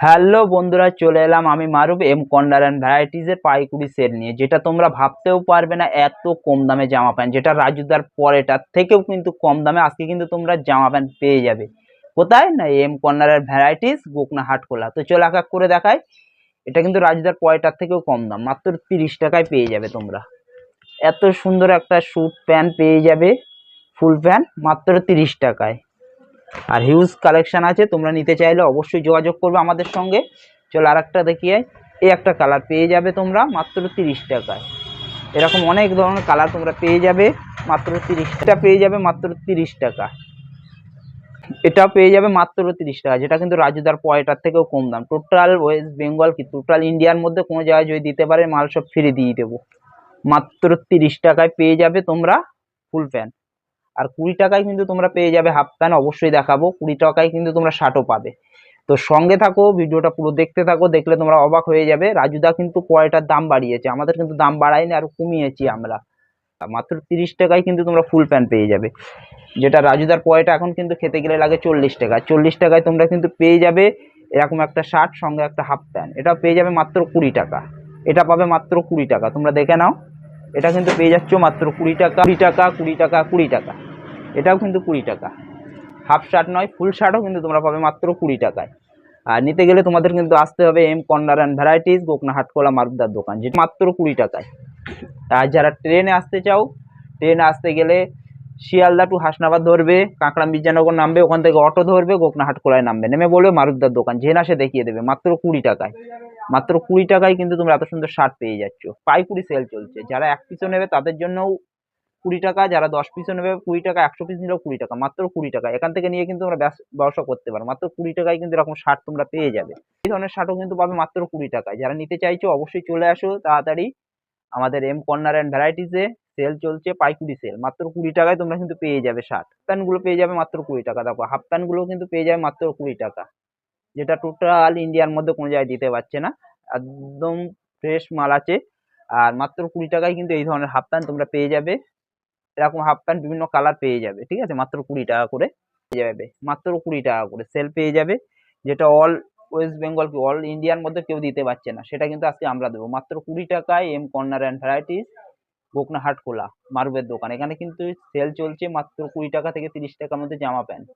Hello বন্ধুরা, চলে এলাম আমি মারুফ এম কর্নার অ্যান্ড ভ্যারাইটিজ এর পাইকুড়ি সেল নিয়ে, যেটা তোমরা ভাবতেও পারবে না এত কম দামে জামা প্যান্ট, যেটা রাজুদার পরেটার থেকেও কিন্তু কম দামে আজকে কিন্তু তোমরা জামা প্যান্ট পেয়ে যাবে। কোথায় না M corner and varieties, Gokna Hatkhola. তো চলো এক এক করে দেখাই। এটা কিন্তু রাজুদার পরেটার থেকেও কম দাম, মাত্র 30 টাকায় পেয়ে যাবে তোমরা। এত সুন্দর একটা স্যুট প্যান্ট পেয়ে যাবে, ফুল প্যান্ট মাত্র 30 টাকায়। আর হিউজ কালেকশন আছে, তোমরা নিতে চাইলে অবশ্যই যোগাযোগ করবে আমাদের সঙ্গে। চলো আর একটা দেখিয়ে, এই একটা কালার পেয়ে যাবে তোমরা মাত্র 30 টাকায়। এরকম অনেক ধরনের কালার তোমরা পেয়ে যাবে মাত্র 30 টাকা, পেয়ে যাবে মাত্র 30 টাকা। এটা পেয়ে যাবে মাত্র 30 টাকা, যেটা কিন্তু রাজুদার পয়টার থেকেও কম দাম। টোটাল ওয়েস্ট বেঙ্গল কি টোটাল ইন্ডিয়ার মধ্যে কোনো জায়গায় যদি দিতে পারে, মাল সব ফ্রি দিয়ে দেবো। মাত্র 30 টাকায় পেয়ে যাবে তোমরা ফুল প্যান্ট। আর 20 টাকায় কিন্তু তোমরা পেয়ে যাবে হাফ প্যান্ট, অবশ্যই দেখাবো। 20 টাকায় কিন্তু তোমরা শার্টও পাবে। তো সঙ্গে থাকো, ভিডিওটা পুরো দেখতে থাকো, দেখলে তোমরা অবাক হয়ে যাবে। রাজুদা কিন্তু কয়টার দাম বাড়িয়েছে, আমাদের কিন্তু দাম বাড়ায়নি, আর কমিয়েছি আমরা। মাত্র 30 টাকায় কিন্তু তোমরা ফুল প্যান্ট পেয়ে যাবে, যেটা রাজুদার পয়টা এখন কিন্তু খেতে গেলে লাগে 40 টাকা। 40 টাকায় তোমরা কিন্তু পেয়ে যাবে এরকম একটা শার্ট, সঙ্গে একটা হাফ প্যান্ট। এটা পেয়ে যাবে মাত্র 20 টাকা। এটা পাবে মাত্র 20 টাকা, তোমরা দেখে নাও। এটা কিন্তু পেয়ে যাচ্ছ মাত্র 20 টাকা, 20 টাকা, 20 টাকা, 20 টাকা। এটাও কিন্তু 20 টাকা। হাফ শার্ট নয়, ফুল শার্টও কিন্তু তোমরা পাবে মাত্র 20 টাকায়। আর নিতে গেলে তোমাদের কিন্তু আসতে হবে M corner and varieties, Gokna Hatkhola মারুফদার দোকান, যেটা মাত্র 20 টাকায়। আর যারা ট্রেনে আসতে চাও, ট্রেনে আসতে গেলে শিয়ালদা টু হাসনাবাদ ধরবে, কাঁকড়া মির্জানগর নামবে, ওখান থেকে অটো ধরবে, গোকনা হাটখোলায় নামবে, নেমে বলবে মারুফদার দোকান, যে না সে দেখিয়ে দেবে। মাত্র 20 টাকায়, মাত্র 20 টাকায় কিন্তু তোমরা এত সুন্দর শার্ট পেয়ে যাচ্ছ। পাইকুড়ি সেল চলছে, যারা 1 পিসও নেবে তাদের জন্যও 20 টাকা, যারা 10 পিসও নেবে 20 টাকা, 100 পিস নিলেও 20 টাকা, মাত্র 20 টাকা। এখান থেকে নিয়ে কিন্তু তোমরা ব্যবসা করতে পারো। মাত্র 20 টাকায় কিন্তু এরকম শার্ট তোমরা পেয়ে যাবে। এই ধরনের শার্টও কিন্তু পাবে মাত্র 20 টাকায়। যারা নিতে চাইছো অবশ্যই চলে আসো তাড়াতাড়ি আমাদের এম কর্নার অ্যান্ড ভ্যারাইটিসে। সেল চলছে, পাইকুড়ি সেল। মাত্র 20 টাকায় তোমরা কিন্তু পেয়ে যাবে শার্ট প্যান্ট গুলো, পেয়ে যাবে মাত্র 20 টাকা। দেখো হাফ প্যান্ট গুলো কিন্তু পেয়ে যাবে মাত্র 20 টাকা, যেটা টোটাল ইন্ডিয়ার মধ্যে কোনো জায়গায় দিতে পারছে না। একদম ফ্রেশ মাল আছে। আর মাত্র 20 টাকায় কিন্তু এই ধরনের হাফ প্যান্ট তোমরা পেয়ে যাবে। এরকম হাফ প্যান্ট বিভিন্ন কালার পেয়ে যাবে, ঠিক আছে, মাত্র 20 টাকা করে পেয়ে যাবে। মাত্র 20 টাকা করে সেল পেয়ে যাবে, যেটা অল ওয়েস্ট বেঙ্গল কি অল ইন্ডিয়ার মধ্যে কেউ দিতে পারছে না, সেটা কিন্তু আজকে আমরা দেবো মাত্র 20 টাকায়। M corner and varieties, Gokna Hatkhola মারুফের দোকান। এখানে কিন্তু সেল চলছে, মাত্র 20 টাকা থেকে 30 টাকার মধ্যে জামা প্যান্ট।